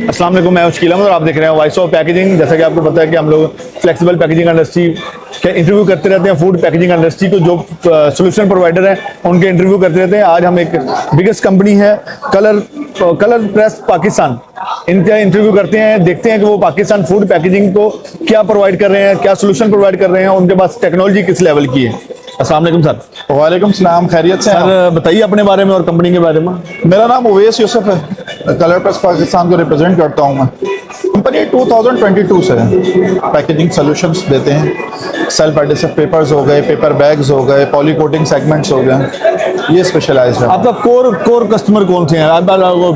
अस्सलाम वालेकुम, मैं शकील अहमद और आप देख रहे हैं वॉइस ऑफ पैकेजिंग। जैसा कि आपको पता है कि हम लोग फ्लेक्सिबल पैकेजिंग इंडस्ट्री के इंटरव्यू करते रहते हैं। फूड पैकेजिंग इंडस्ट्री को जो सोल्यूशन प्रोवाइडर हैं उनके इंटरव्यू करते रहते हैं। आज हम एक बिगेस्ट कंपनी है कलर प्रेस पाकिस्तान, इनका इंटरव्यू करते हैं, देखते हैं कि वो पाकिस्तान फूड पैकेजिंग को क्या प्रोवाइड कर रहे हैं, क्या सोल्यूशन प्रोवाइड कर रहे हैं, उनके पास टेक्नोलॉजी किस लेवल की है। अस्सलाम वालेकुम सर। वालेकुम सलाम, खैरियत से हैं? सर बताइए अपने बारे में और कंपनी के बारे में। मेरा नाम उवैस यूसुफ है, कलर प्रेस पाकिस्तान को रिप्रेजेंट करता हूँ मैं। कंपनी 2022 से पैकेजिंग सॉल्यूशंस देते हैं। सेल्फ एडिसिव पेपर्स हो गए, पेपर बैग्स हो गए, पॉली कोटिंग सेगमेंट्स हो गए, ये स्पेशलाइज्ड है। आपका कोर कस्टमर कौन से हैं? आप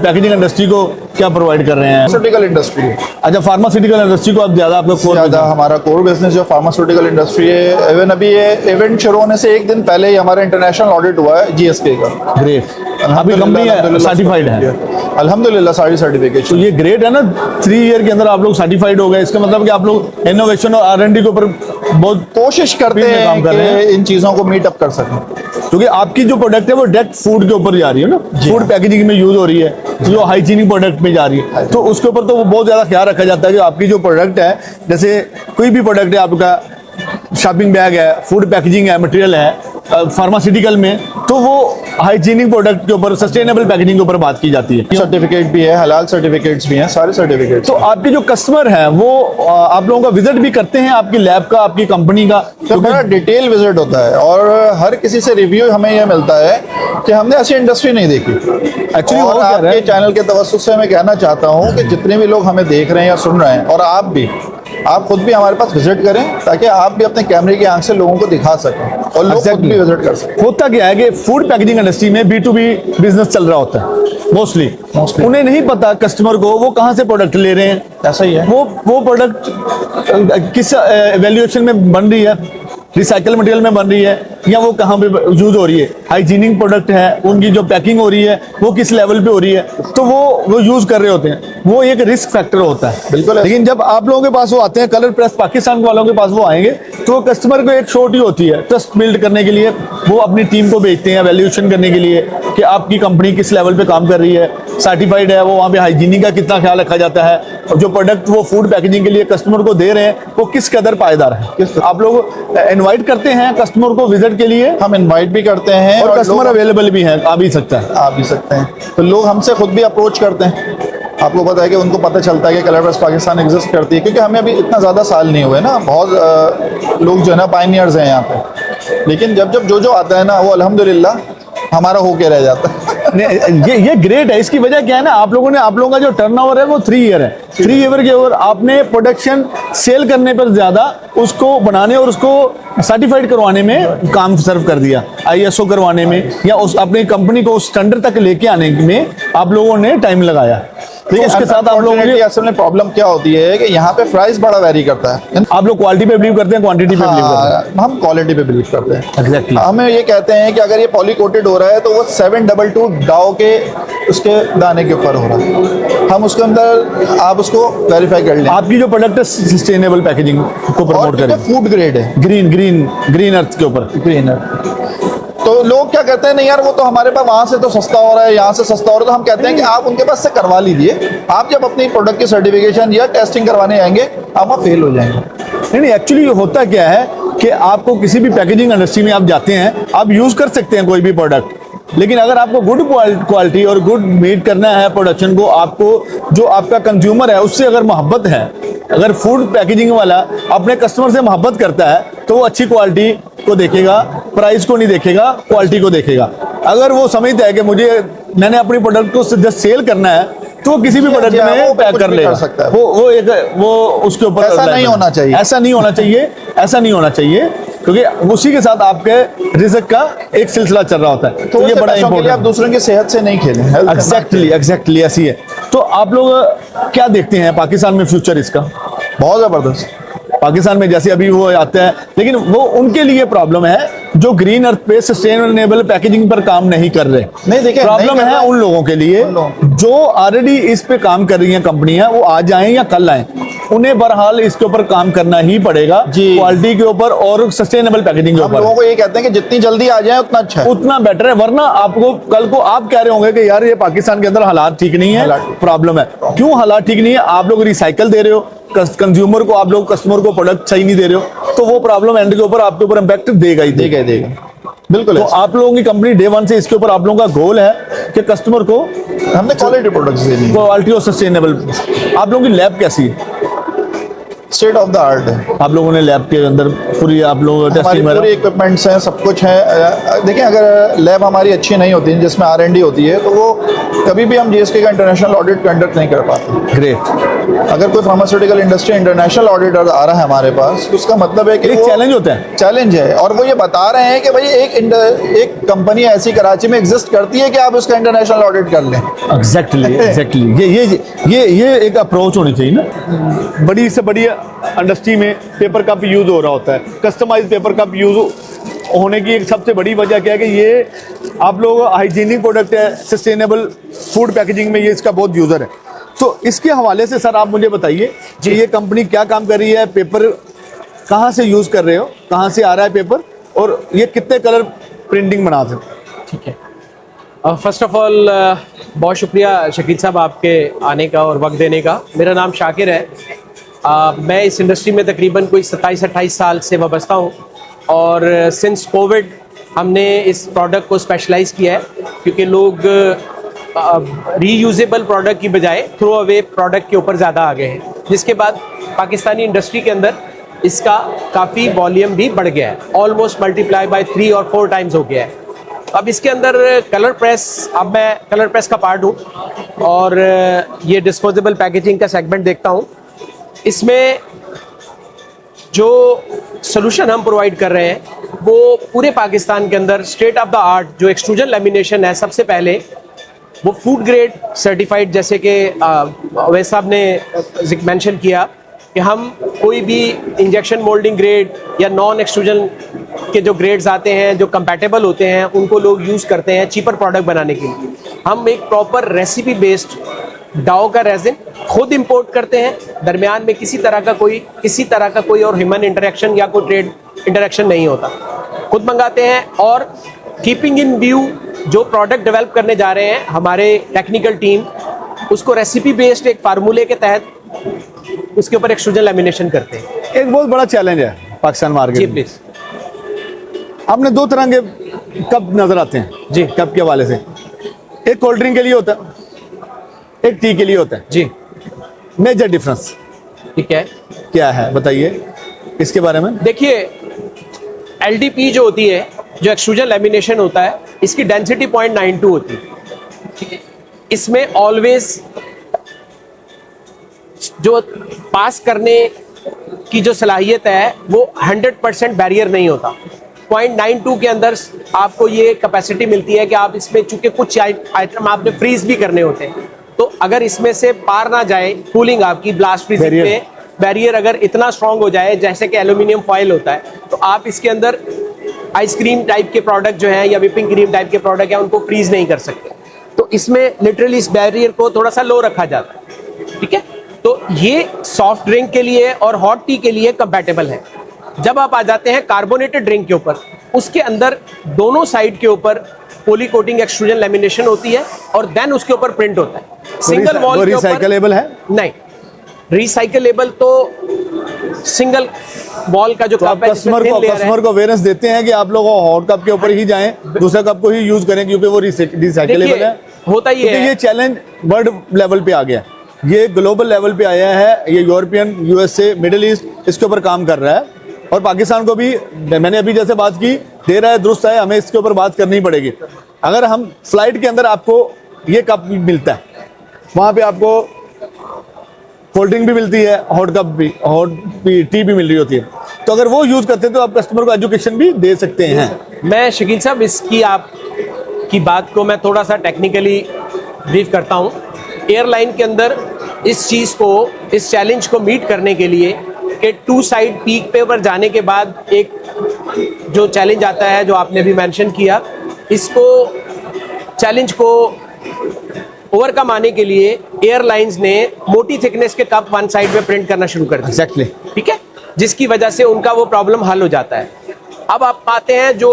पैकेजिंग इंडस्ट्री को क्या प्रोवाइड कर रहे हैं? Pharmaceutical industry. अच्छा, फार्मास्यूटिकल इंडस्ट्री को आप ज़्यादा आपका कोर ज़्यादा हमारा कोर बिजनेस जो फार्मास्यूटिकल इंडस्ट्री है। इवन अभी ये इवेंट शुरू होने से एक दिन पहले ही हमारा इंटरनेशनल ऑडिट हुआ है GSK का। ग्रेट। अभी कंपनी सर्टिफाइड है अल्हम्दुलिल्लाह, सारी सर्टिफिकेट। तो ये ग्रेट है ना, 3 ईयर के अंदर आप लोग सर्टिफाइड हो गए। इसका मतलब कि आप लोग इनोवेशन और R&D के ऊपर बहुत कोशिश करते हैं कि इन चीज़ों को मीट अप कर सकें, क्योंकि आपकी जो प्रोडक्ट है वो डायरेक्ट फूड के ऊपर जा रही है ना, फूड पैकेजिंग में यूज हो रही है, जो हाइजीनिक प्रोडक्ट में जा रही है, तो उसके ऊपर तो बहुत ज्यादा ख्याल रखा जाता है कि आपकी जो प्रोडक्ट है, जैसे कोई भी प्रोडक्ट है, आपका शॉपिंग बैग है, फूड पैकेजिंग है, मटेरियल है फार्मास्यूटिकल में, तो वो हाइजीनिक प्रोडक्ट के ऊपर, सस्टेनेबल पैकेजिंग के ऊपर बात की जाती है। सर्टिफिकेट भी है, हलाल सर्टिफिकेट्स भी हैं, सारे सर्टिफिकेट्स। तो आपके जो कस्टमर हैं वो आप लोगों का विजिट भी करते हैं आपकी लैब का, आपकी कंपनी का? तो बड़ा डिटेल विजिट होता है और हर किसी से रिव्यू हमें यह मिलता है कि हमने ऐसी इंडस्ट्री नहीं देखी। एक्चुअली और आपके चैनल के तवज्जुह से मैं कहना चाहता हूँ कि जितने भी लोग हमें देख रहे हैं या सुन रहे हैं, और आप खुद भी हमारे पास विजिट करें ताकि आप भी अपने कैमरे की आंख से लोगों को दिखा सकें और लोग खुद भी विजिट कर सकें। होता क्या है कि फूड पैकेजिंग इंडस्ट्री में B2B बिजनेस चल रहा होता है मोस्टली। उन्हें नहीं पता कस्टमर को वो कहाँ से प्रोडक्ट ले रहे हैं। ऐसा ही है, वो प्रोडक्ट किस वैल्यूएशन में बन रही है, रिसाइकल मटेरियल में बन रही है, या वो कहाँ पे यूज हो रही है, हाइजीनिक प्रोडक्ट है, उनकी जो पैकिंग हो रही है वो किस लेवल पे हो रही है, तो वो यूज कर रहे होते हैं। वो एक रिस्क फैक्टर होता है बिल्कुल। लेकिन जब आप लोगों के पास वो आते हैं, कलर प्रेस पाकिस्तान वालों के पास वो आएंगे, तो कस्टमर को एक छोटी होती है ट्रस्ट बिल्ड करने के लिए, वो अपनी टीम को भेजते हैं वैल्यूएशन करने के लिए कि आपकी कंपनी किस लेवल पे काम कर रही है, सर्टिफाइड है, वो वहाँ पे हाइजीनिक का कितना ख्याल रखा जाता है, और जो प्रोडक्ट वो फूड पैकेजिंग के लिए कस्टमर को दे रहे हैं वो किस कदर पायदार है। आप लोग इनवाइट करते हैं कस्टमर को विजिट के लिए? हम इनवाइट भी करते हैं और कस्टमर अवेलेबल भी है, आ भी सकता है। आ भी सकते हैं, तो लोग हमसे खुद भी अप्रोच करते हैं। आपको पता है कि उनको पता चलता है कि कलर प्रेस पाकिस्तान एग्जिस्ट करती है, क्योंकि हमें अभी इतना ज़्यादा साल नहीं हुए ना, बहुत लोग जो है ना पायनियर्स हैं यहाँ पे, लेकिन जब जो आता है ना वो अल्हम्दुलिल्लाह हमारा होके रह जाता है। ये ग्रेट है। इसकी वजह क्या है ना, आप लोगों का जो टर्नओवर है वो 3 ईयर है। 3 ईयर के ओवर आपने प्रोडक्शन सेल करने पर ज्यादा उसको बनाने और उसको सर्टिफाइड करवाने में काम सर्व कर दिया, ISO करवाने में, या उस अपनी कंपनी को उस स्टैंडर्ड तक लेके आने में आप लोगों ने टाइम लगाया। तो उसके साथ आप लोगों की असल में प्रॉब्लम क्या होती है कि यहाँ पे प्राइस बड़ा वेरी करता है। आप लोग क्वालिटी पे बिलीव करते हैं, क्वांटिटी पे बिलीव करते हैं? हम क्वालिटी पे बिलीव करते हैं। एग्जैक्टली। हमें ये कहते हैं कि अगर ये पॉली कोटेड हो रहा है तो वो 722 डाउ के उसके दाने के ऊपर हो रहा है, हम उसके अंदर आप उसको वेरीफाई कर लें। आपकी जो प्रोडक्ट है सस्टेनेबल पैकेजिंग को प्रमोट करें, फूड ग्रेड है, ग्रीन अर्थ के ऊपर, ग्रीन अर्थ। तो लोग क्या कहते हैं, नहीं यार वो तो हमारे पास वहाँ से तो सस्ता हो रहा है, यहाँ से सस्ता हो रहा है, तो हम कहते हैं कि आप उनके पास से करवा लीजिए। आप जब अपनी प्रोडक्ट की सर्टिफिकेशन या टेस्टिंग करवाने आएंगे आप वहाँ फेल हो जाएंगे। नहीं, एक्चुअली होता क्या है कि आपको किसी भी पैकेजिंग इंडस्ट्री में आप जाते हैं, आप यूज कर सकते हैं कोई भी प्रोडक्ट, लेकिन अगर आपको गुड क्वालिटी और गुड मीट करना है प्रोडक्शन को, आपको जो आपका कंज्यूमर है उससे अगर मोहब्बत है, अगर फूड पैकेजिंग वाला अपने कस्टमर से मोहब्बत करता है तो वो अच्छी क्वालिटी को देखेगा, प्राइस को नहीं देखेगा, क्वालिटी को देखेगा। अगर वो समझता है कि मैंने अपनी प्रोडक्ट को जस्ट सेल करना है, तो वो किसी भी प्रोडक्ट में पैक कर लेगा। वो उसके ऊपर ऐसा नहीं होना चाहिए, ऐसा नहीं होना चाहिए, क्योंकि उसी के साथ आपके रिस्क का एक सिलसिला चल रहा होता है। तो ये बड़ा इंपॉर्टेंट है, आप दूसरों की सेहत से नहीं खेलें। एग्जैक्टली ऐसी है। तो आप लोग क्या देखते हैं पाकिस्तान में फ्यूचर इसका? बहुत जबरदस्त। पाकिस्तान में जैसे अभी वो आते हैं, लेकिन वो उनके लिए प्रॉब्लम है जो ग्रीन अर्थ पे सस्टेनेबल पैकेजिंग पर काम नहीं कर रहे। नहीं देखिए, प्रॉब्लम है उन लोगों के लिए जो ऑलरेडी इस पे काम कर रही हैं कंपनियां, वो आज आए या कल आए, उन्हें बहरहाल इसके ऊपर काम करना ही पड़ेगा, जी। क्वालिटी के ऊपर और सस्टेनेबल पैकेजिंग के हम ऊपर। लोगों को ये कहते हैं कि जितनी जल्दी आ जाए उतना अच्छा है। उतना बेटर है, वरना आपको कल को आप कह रहे होंगे कि यार ये पाकिस्तान के अंदर हालात ठीक नहीं है, हालात- प्रॉब्लम है। क्यों हालात ठीक नहीं है? आप लोग रिसाइकल दे रहे हो, कंज्यूमर को, आप लोग कस्टमर को प्रोडक्ट सही नहीं दे रहे हो, तो वो प्रॉब्लम एंड के ऊपर आपके ऊपर इम्पैक्ट देगा ही देगा। देगा बिल्कुल तो ऐसा। आप लोगों की कंपनी डे वन से इसके ऊपर आप लोगों का गोल है कि कस्टमर को हमने क्वालिटी प्रोडक्ट्स देनी है, क्वालिटी और सस्टेनेबल। आप लोगों की लैब कैसी है? स्टेट ऑफ द आर्ट है। आप लोगों ने लैब के अंदर पूरी आप लोग हमारी टेस्टिंग पूरी इक्विपमेंट्स हैं, सब कुछ है। देखिए, अगर लैब हमारी अच्छी नहीं होती जिसमें R&D होती है, तो वो कभी भी हम GST का इंटरनेशनल ऑडिट कंडक्ट नहीं कर पाते। ग्रेट। अगर कोई फार्मास्यूटिकल इंडस्ट्री इंटरनेशनल ऑडिटर आ रहा है हमारे पास, तो उसका मतलब है कि एक वो चैलेंज होता है। चैलेंज है, और वो ये बता रहे हैं कि भाई एक कंपनी ऐसी कराची में एग्जिस्ट करती है कि आप उसका इंटरनेशनल ऑडिट कर लें। एग्जैक्टली ये एक अप्रोच होनी चाहिए ना। बड़ी से बड़ी इंडस्ट्री में पेपर कप यूज हो रहा होता है, कस्टमाइज पेपर कप यूज होने की एक सबसे बड़ी वजह क्या है कि ये आप लोग हाइजीनिक प्रोडक्ट है, सस्टेनेबल फूड पैकेजिंग में ये इसका बहुत यूजर है। तो इसके हवाले से सर आप मुझे बताइए कि ये कंपनी क्या काम कर रही है, पेपर कहाँ से यूज कर रहे हो, कहाँ से आ रहा है पेपर, और ये कितने कलर प्रिंटिंग बनाते हो? ठीक है, फर्स्ट ऑफ ऑल बहुत शुक्रिया शकील साहब आपके आने का और वक्त देने का। मेरा नाम शाकिर है। मैं इस इंडस्ट्री में तकरीबन कोई 27-28 साल से वाबस्ता हूँ, और सिंस कोविड हमने इस प्रोडक्ट को स्पेशलाइज किया है, क्योंकि लोग रीयूजेबल प्रोडक्ट की बजाय थ्रो अवे प्रोडक्ट के ऊपर ज़्यादा आ गए हैं, जिसके बाद पाकिस्तानी इंडस्ट्री के अंदर इसका काफ़ी वॉल्यूम भी बढ़ गया है, ऑलमोस्ट मल्टीप्लाई बाय 3 और 4 टाइम्स हो गया है। अब इसके अंदर कलर प्रेस, अब मैं कलर प्रेस का पार्ट हूँ, और ये डिस्पोजेबल पैकेजिंग का सेगमेंट देखता हूँ। इसमें जो सोल्यूशन हम प्रोवाइड कर रहे हैं वो पूरे पाकिस्तान के अंदर स्टेट ऑफ द आर्ट जो एक्सट्रूजन लैमिनेशन है, सबसे पहले वो फूड ग्रेड सर्टिफाइड, जैसे कि अवैस साहब ने मेंशन किया कि हम कोई भी इंजेक्शन मोल्डिंग ग्रेड या नॉन एक्सट्रूजन के जो ग्रेड्स आते हैं जो कंपैटिबल होते हैं, उनको लोग यूज़ करते हैं चीपर प्रोडक्ट बनाने के लिए। हम एक प्रॉपर रेसिपी बेस्ड डाओ का रेजिन खुद इंपोर्ट करते हैं, दरमियान में किसी तरह का कोई और ह्यूमन इंटरेक्शन या कोई ट्रेड इंटरेक्शन नहीं होता, खुद मंगाते हैं। और कीपिंग इन व्यू जो प्रोडक्ट डेवलप करने जा रहे हैं, हमारे टेक्निकल टीम उसको रेसिपी बेस्ड एक फार्मूले के तहत उसके ऊपर एक्सट्रूजन लैमिनेशन करते हैं। एक बहुत बड़ा चैलेंज है पाकिस्तान जी मार्केट में। प्लीज। आपने 2 तरह के कप नजर आते हैं जी। कप के हवाले से, एक कोल्ड ड्रिंक के लिए होता है, एक टी के लिए होता है। जी मेजर डिफरेंस ठीक है, क्या है बताइए इसके बारे में। देखिए LDP जो होती है, जो एक्सट्रूजन लैमिनेशन होता है, इसकी डेंसिटी 0.92 होती है, ठीक है। इसमें ऑलवेज जो पास करने की जो सलाहियत है वो 100% बैरियर नहीं होता। 0.92 के अंदर आपको ये कैपेसिटी मिलती है कि आप इसमें, चूंकि कुछ आइटम आपने फ्रीज भी करने होते हैं, तो अगर इसमें से पार ना जाए कूलिंग आपकी ब्लास्ट फ्रीजिंग पे, बैरियर अगर इतना स्ट्रांग हो जाए जैसे कि एल्यूमिनियम फॉयल होता है, तो आप इसके अंदर आइसक्रीम टाइप के प्रोडक्ट जो हैं या व्हिपिंग क्रीम टाइप के प्रोडक्ट हैं उनको फ्रीज नहीं कर सकते। तो इसमें लिटरली इस बैरियर को थोड़ा सा लो रखा जाता है, ठीक है। तो ये सॉफ्ट ड्रिंक के लिए और हॉट टी के लिए कंपैटिबल है। जब आप आ जाते हैं कार्बोनेटेड ड्रिंक के ऊपर, उसके अंदर दोनों साइड के ऊपर पॉली कोटिंग एक्सट्रूजन लैमिनेशन होती है और देन उसके ऊपर प्रिंट होता है। सिंगल वॉल के ऊपर रिसाइकलेबल है? नहीं, रिसाइकलेबल तो सिंगल वॉल का जो तो आप कस्टमर को अवेयरनेस देते हैं कि आप लोग हॉट कप के ऊपर ही जाएं, दूसरे कप को ही यूज करें क्योंकि वो रिसाइकलेबल है। होता ही है, ये चैलेंज वर्ल्ड लेवल पे आ गया, ये ग्लोबल लेवल पे आया है, ये यूरोपियन, USA, मिडिल ईस्ट इसके ऊपर काम कर रहा है, और पाकिस्तान को भी मैंने अभी जैसे बात की, दे रहा है, दुरुस्त है, हमें इसके ऊपर बात करनी पड़ेगी। अगर हम फ्लाइट के अंदर आपको ये कप मिलता है, वहाँ पे आपको कोल्ड ड्रिंक भी मिलती है, हॉट कप भी, टी भी मिल रही होती है, तो अगर वो यूज करते हैं तो आप कस्टमर को एजुकेशन भी दे सकते हैं। मैं शकील साहब इसकी आपकी बात को मैं थोड़ा सा टेक्निकली ब्रीफ करता हूँ। एयरलाइन के अंदर इस चीज़ को, इस चैलेंज को मीट करने के लिए कि 2 साइड पीक पे पर जाने के बाद एक जो चैलेंज आता है जो आपने भी मेंशन किया, इसको चैलेंज को ओवर कम आने के लिए एयरलाइंस ने मोटी थिकनेस के कप वन साइड में प्रिंट करना शुरू कर दिया। एग्जैक्टली। ठीक है, जिसकी वजह से उनका वो प्रॉब्लम हल हो जाता है। अब आप पाते हैं जो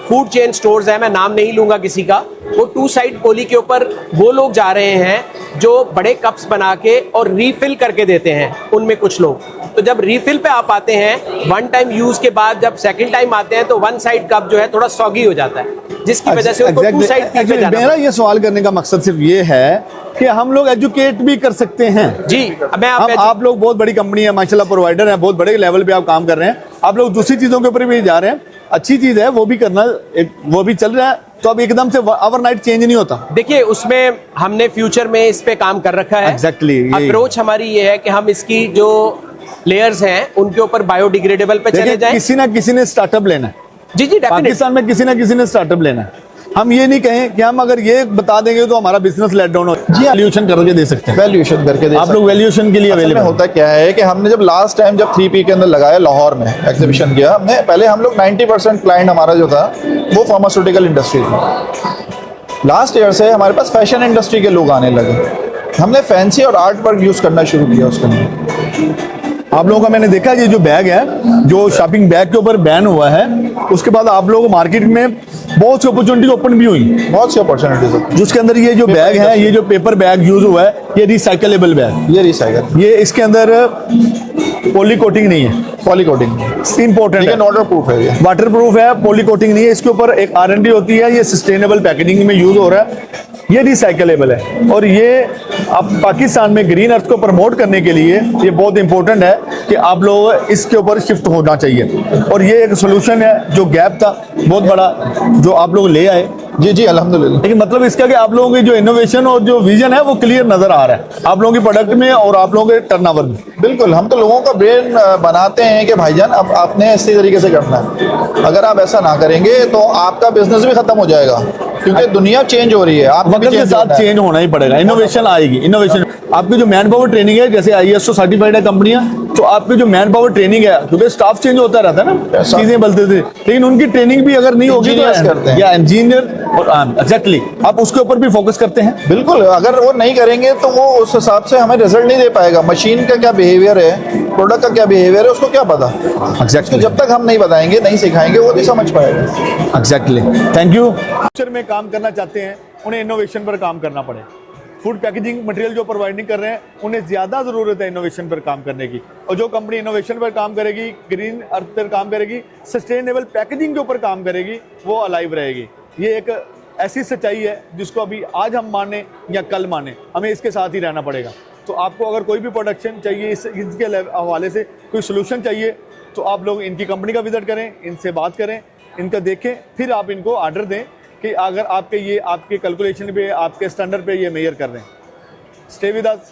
फूड चेन स्टोर्स है, मैं नाम नहीं लूंगा किसी का, वो टू साइड पॉली के ऊपर वो लोग जा रहे हैं जो बड़े कप्स बना के और रीफिल करके देते हैं उनमें कुछ लोग। तो जब रीफिल पे आप आते हैं वन टाइम यूज के बाद, जब सेकंड टाइम आते हैं तो वन साइड कप जो है थोड़ा सॉगी हो जाता है, जिसकी वजह से उनको टू साइड पे जाना। मेरा ये सवाल करने का मकसद सिर्फ ये है कि हम लोग एजुकेट भी कर सकते हैं। जी, मैं आप लोग बहुत बड़ी कंपनी है माशाल्लाह, प्रोवाइडर है, बहुत बड़े लेवल पे आप काम कर रहे हैं, आप लोग दूसरी चीजों के ऊपर भी जा रहे हैं, अच्छी चीज है, वो भी करना, वो भी चल रहा है। तो अब एकदम से ओवरनाइट चेंज नहीं होता। देखिए, उसमें हमने फ्यूचर में इस पे काम कर रखा है। एग्जैक्टली। अप्रोच हमारी ये है कि हम इसकी जो लेयर्स हैं उनके ऊपर बायोडिग्रेडेबल पे चले जाएं। किसी ना किसी ने स्टार्टअप लेना है। जी जी, डेफिनेटली। पाकिस्तान में किसी ना किसी ने स्टार्टअप लेना है। हम ये नहीं कहें कि हम अगर ये बता देंगे तो हमारा बिजनेस लेट डाउन हो। जी, वैल्यूएशन करके दे सकते हैं। वैल्यूएशन करके दे आप लोग वैल्यूएशन के लिए असल में अवेलेबल होता क्या है कि हमने जब लास्ट टाइम जब 3P के अंदर लगाया लाहौर में एग्जीबिशन किया, हमने पहले हम लोग 90% क्लाइंट हमारा जो था वो फार्मास्यूटिकल इंडस्ट्री था। लास्ट ईयर से हमारे पास फैशन इंडस्ट्री के लोग आने लगे, हमने फैंसी और आर्ट वर्क यूज़ करना शुरू किया उसके अंदर। आप लोगों का मैंने देखा ये जो बैग है, जो शॉपिंग बैग के ऊपर बैन हुआ है, उसके बाद आप लोग मार्केट में बहुत सी अपॉर्चुनिटी ओपन भी हुई, बहुत सी अपॉर्चुनिटीज है। जिसके अंदर ये जो बैग है, ये जो पेपर बैग यूज हुआ है, ये रिसाइकलेबल बैग, ये रिसाइकल, ये इसके अंदर पॉली कोटिंग नहीं है। पॉली कोटिंग इंपॉर्टेंट है, वाटर प्रूफ है, ये वाटर प्रूफ है, पॉली कोटिंग नहीं है। इसके ऊपर एक R&D होती है, ये सस्टेनेबल पैकेजिंग में यूज हो रहा है, ये रिसाइकलेबल है। और ये अब पाकिस्तान में ग्रीन अर्थ को प्रमोट करने के लिए ये बहुत इंपॉर्टेंट है कि आप लोग इसके ऊपर शिफ्ट होना चाहिए। और ये एक सोल्यूशन है, जो गैप था बहुत बड़ा, जो आप लोग ले आए। जी जी, अल्हम्दुलिल्लाह। लेकिन मतलब इसका कि आप लोगों की जो इनोवेशन और जो विजन है वो क्लियर नजर आ रहा है आप लोगों के प्रोडक्ट में और आप लोगों के टर्नओवर में। बिल्कुल, हम तो लोगों का ब्रेन बनाते हैं कि भाईजान अब आपने इसी तरीके से करना है। अगर आप ऐसा ना करेंगे तो आपका बिजनेस भी खत्म हो जाएगा, क्योंकि दुनिया चेंज हो रही है, आप वक्त के साथ चेंज होना ही पड़ेगा। इनोवेशन आएगी, इनोवेशन। आपकी जो मैन पावर ट्रेनिंग है, जैसे ISO सर्टिफाइड है कंपनियां, तो आपकी जो मैन पावर ट्रेनिंग है, क्योंकि स्टाफ चेंज होता रहता है ना, चीजें बदलते थे, लेकिन उनकी ट्रेनिंग भी अगर नहीं होगी तो या इंजीनियर और एग्जैक्टली आप उसके ऊपर भी फोकस करते हैं। बिल्कुल, अगर वो नहीं करेंगे तो वो उस हिसाब से हमें रिजल्ट नहीं दे पाएगा। मशीन का क्या बिहेवियर है, प्रोडक्ट का क्या बिहेवियर है, उसको क्या पता। एग्जैक्टली। जब तक हम नहीं बताएंगे, नहीं सिखाएंगे, वो नहीं समझ पाएगा। Exactly, thank you. फ्यूचर में काम करना चाहते हैं, उन्हें इनोवेशन पर काम करना पड़े। फूड पैकेजिंग मटेरियल जो प्रोवाइडिंग कर रहे हैं, उन्हें ज़्यादा ज़रूरत है इनोवेशन पर काम करने की। और जो कंपनी इनोवेशन पर काम करेगी, ग्रीन अर्थ पर काम करेगी, सस्टेनेबल पैकेजिंग के ऊपर काम करेगी, वो अलाइव रहेगी। ये एक ऐसी सच्चाई है जिसको अभी आज हम माने या कल माने, हमें इसके साथ ही रहना पड़ेगा। तो आपको अगर कोई भी प्रोडक्शन चाहिए, इसके हवाले से कोई सोल्यूशन चाहिए, तो आप लोग इनकी कंपनी का विजिट करें, इनसे बात करें, इनका देखें, फिर आप इनको ऑर्डर दें कि अगर आपके ये आपके कैलकुलेशन पे, आपके स्टैंडर्ड पे ये मेजर कर रहे हैं। Stay with us.